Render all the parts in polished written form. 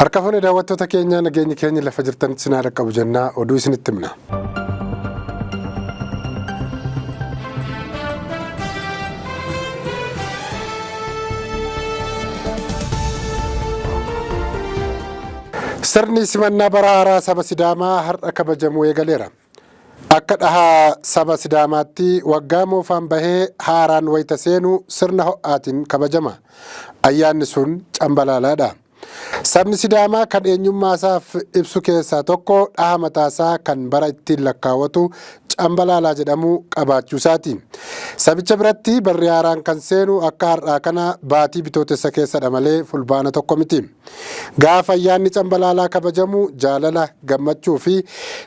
Harka fuunee daawwattoota keenya nageenyi keenya lafa jirtanitti sinaa dhaqqabu jennaa oduu isinitti himna. Sirni simannaa bara haaraa saba Sidaamaa har'a kabajamuu eegaleera. Akka dhahaa saba Sidaamaatti waggaa moofaan bahee haaraan wayita seenu sirna ho'aatiin kabajama. Ayyaanni sun Cambalaalaadha. Sabni Sidaamaa kan eenyummaa isaaf ibsu keessaa tokko dhaha mataasaa kan bara ittiin lakkaawwatu Cambalaalaa jedhamu qabaachuu isaati. Sabicha biratti barri haaraan kan seenu akka har'aa kana baatii bitootessa keessadha malee fulbaana tokko miti. Gaafa ayyaanni Cambalaalaa kabajamu jaalala, gammachuu fi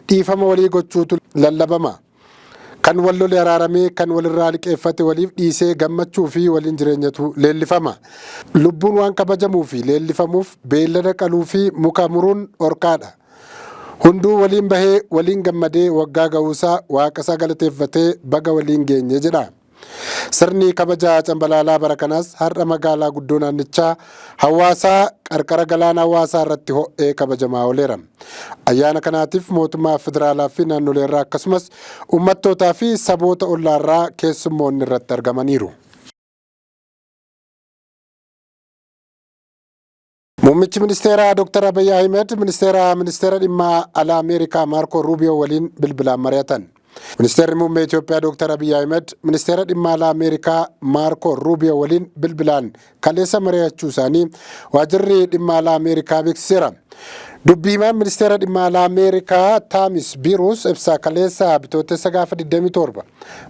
dhiifama walii gochuutu lallabama. Kan wal lole araaramee kan walirraa liqeeffate waliif dhiisee gammachuu fi waliin jireenyatu leellifama. Lubbuun waan kabajamuu fi leellifamuuf beellada qaluu fi muka muruun dhorkaadha. Hunduu waliin bahee waliin gammadee waggaa ga'uusaa waaqasaa galateeffatee baga waliin geenye jedha. Sirni kabajaa Cambalaalaa bara kanaas har'a magaalaa guddoo naannichaa hawaasaa qarqara galaana hawaasaa irratti ho'ee kabajamaa ooleera. Ayyaana kanaatiif mootummaa federaalaa fi naannoleerraa akkasumas uummattootaa fi saboota ollaarraa keessummoonni irratti argamaniiru. Muummichi ministeeraa Dr. Abiy Ahmed ministeera dhimma alaa Ameerikaa Maarko Ruubiyoo waliin bilbilaan mari'atan. Ministeerri muummee Itoophiyaa Dr. Abiy Ahmed ministeera dhimma alaa Ameerikaa Maarko Ruubiyoo waliin bilbilaan kaleessa mari'achuu isaanii waajjirri dhimma alaa Ameerikaa beeksiseera. Dubbii himaan ministeera dhimma alaa Ameerikaa Taamis Biiruus ibsa kaleessa bitootessa gaafa 27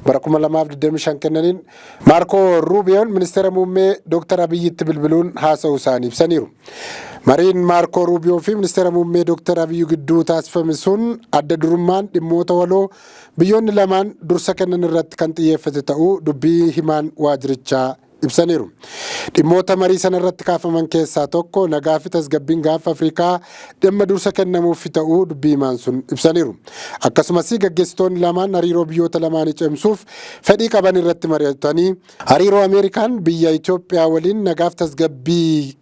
bara 2025 kennaniin Maarko Ruubiyoon ministeera muummee Dr. Abiyyitti bilbiluun haasa'uu isaanii ibsaniiru. Mariin Maarko Ruubiyoo fi ministeera muummee Dr. Abiy gidduu taasifame sun adda durummaan dhimmoota waloo biyyoonni lamaan dursa kennan irratti kan xiyyeeffate ta'uu dubbii himaan waajjirichaa ibsaniiru. Dhimmoota marii sana irratti kaafaman keessaa tokko nagaa fi tasgabbiin gaafa Afrikaa dhimma dursa kennamuuf ta'uu dubbii himaan sun ibsaniiru. Akkasumas gaggeessitoonni lamaan hariiroo biyyoota lamaanii cimsuuf fedhii qaban irratti mari'atanii hariiroo Ameerikaan biyya Itoophiyaa waliin nagaa fi tasgabbii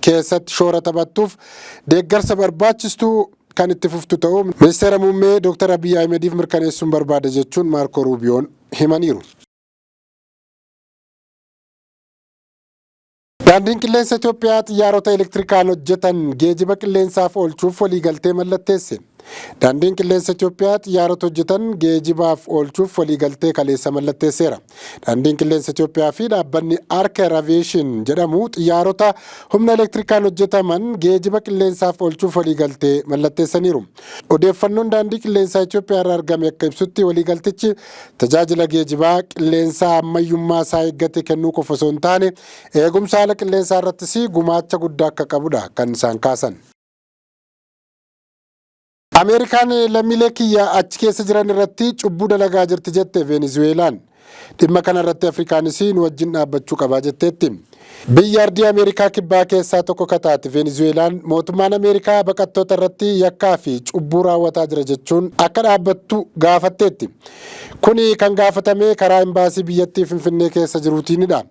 keessatti shoora taphattuuf deeggarsa barbaachistu kan itti fuftu ta'uu ministeera muummee Dr. Abiy Ahmediif mirkaneessuun barbaada jechuun Maarko Ruubiyoon himaniiru. Daandiin qilleensa Itoophiyaa xiyyaarota elektirikaan hojjetan geejiba qilleensaaf oolchuuf waliigaltee mallatteesse. Daandiin qilleensa Itoophiyaa xiyyaarota hojjetan geejibaaf oolchuuf waliigaltee kaleessa mallatteesseera. Daandiin qilleensa Itoophiyaa fi dhaabbanni Arker Aviation jedhamu xiyyaarota humna elektirikaan hojjetaman geejiba qilleensaaf oolchuuf waliigaltee mallatteessaniiru. Odeeffannoon daandii qilleensaa Itoophiyaa irraa argame akka ibsutti waliigaltichi tajaajila geejibaa qilleensaa ammayyummaa isaa eeggate kennuu qofa osoo hin taane eegumsa haala qilleensaa irrattis gumaacha guddaa akka qabudha kan isaan kaasan. Ameerikaan lammiilee kiyya achi keessa jiran irratti cubbuu dalagaa jirti jette Venezuelaan. Dhimma kana irratti Afrikaanis nu wajjin dhaabbachuu qabaa jetteetti. Biyya ardii Ameerikaa kibbaa keessaa tokko kataate Venezuelaan mootummaan Ameerikaa baqattoota irratti yakkaa fi cubbuu raawwataa jira jechuun akka dhaabbattu gaafatteetti. Kuni kan gaafatame karaa imbaasii biyyattii Finfinnee keessa jiruutiinidha.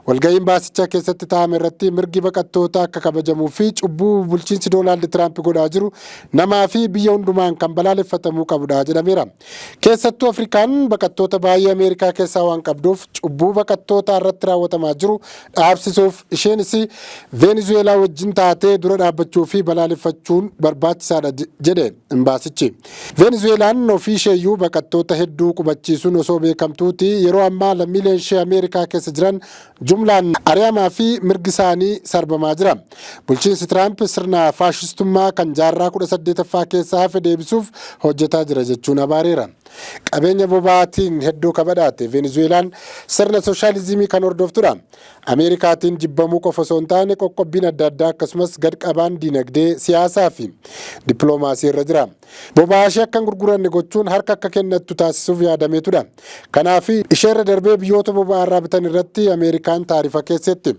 Walgahii imbaasicha keessatti taa'ame irratti mirgi baqattoota akka kabajamuu fi cubbuu bulchiinsi Doonaald Tiraamp godhaa jiru namaa fi biyya hundumaan kan balaaleffatamuu qabudha jedhameera. Keessattuu Afrikaan baqattoota baay'ee Ameerikaa keessaa waan qabduuf cubbuu baqattoota irratti raawwatamaa jiru dhaabsisuuf isheenis Venezuelaa wajjin taatee dura dhaabbachuu fi balaaleffachuun barbaachisaadha jedhe imbaasichi. Venezuelaan ofii isheeyyuu baqattoota hedduu qubachiisuun osoo beekamtuuti yeroo ammaa lammiileen ishee Ameerikaa keessa jiran jumlaan ari'amaa fi mirgi isaanii sarbamaa jira. Bulchiinsi Tiraamp sirna faashistummaa kan jaarraa 18ffaa keessaa hafe deebisuuf hojjetaa jira jechuun abaareera. Qabeenya boba'aatiin hedduu kabadhaate Venezuelaan sirna sooshaalizimii kan hordoftudha. Ameerikaatiin jibbamuu qofa osoo hin taane qoqqobbiin adda addaa akkasumas gadqabaan diinagdee siyaasaa fi dippiloomaasii irra jira. Boba'aa ishee akka hin gurguranne gochuun harka akka kennattu taasisuuf yaadameetudha. Kanaaf ishee irra darbee biyyoota boba'aa irraa bitan irratti Ameerikaan taarifa keessetti.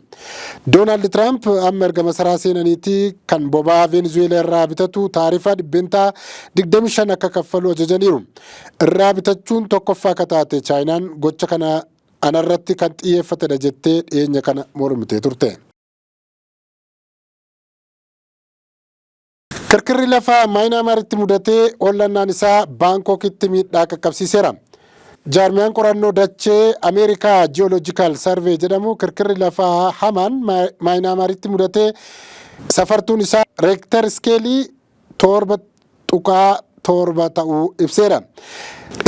Doonaald Tiraamp amma erga masaraa seenaniitii kan boba'aa Venezuelaa irraa bitatu taarifa dhibbentaa 25 akka kaffalu ajajaniiru. Irraa bitachuun tokkoffaa akka taate Chaayinaan gocha kana anarratti kan xiyyeeffatedha jettee dhiyeenya kana mormite turte. Kirkirri lafaa Maayinaamaaritti mudatee ollannaan isaa Baankookitti miidhaa qaqqabsiiseera. Jaarmiyaan qorannoo dachee Ameerikaa Jiyooloojikaal Sarvee jedhamu kirkirri lafaa hamaan Maayinaamaaritti mudatee safartuun isaa reektar iskeelii 7.7 ta'uu ibseera.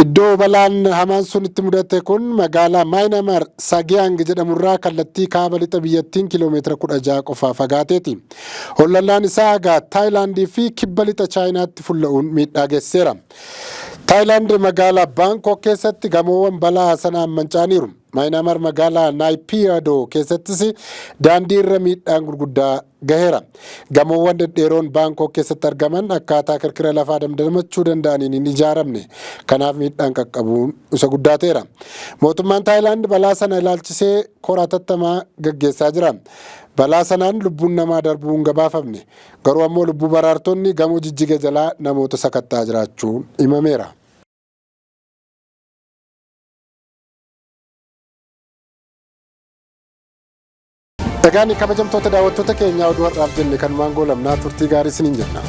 Iddoo balaan hamaan sun itti mudate kun magaalaa Maayinaamaar Saagiyang jedhamurraa kallattii kaaba lixa biyyattiin kiiloomeetira 16 qofaa fagaateeti. Ollallaan isaa egaa Taayilaandii fi kibba lixa Chaayinaatti fulla'uun miidhaa geessiseera. Taayilaand magaalaa Baankok keessatti gamoowwan balaa sanaan manca'aniiru. Maayinaamaar magaalaa Naayipiyaadoo keessattis daandii irra miidhaan gurguddaa gaheera. Gamoowwan dhedheeroon Baankok keessatti argaman akkaataa kirkira lafaa damdamachuu danda'aniin hin ijaaramne. Kanaaf miidhaan qaqqabuun isa guddaateera. Mootummaan Taayilaand balaa sana ilaalchisee kora hatattamaa gaggeessaa jira. Balaa sanaan lubbuun namaa darbuu hin gabaafamne. Garuu ammoo lubbuu baraartonni gamoo Jijjiga jalaa namoota sakattaa jiraachuun himameera. Egaan kabajamtoota daawwattoota keenyaa oduu har'aaf jenne kanumaan goolabnaa turtii gaarii isiniin jenna.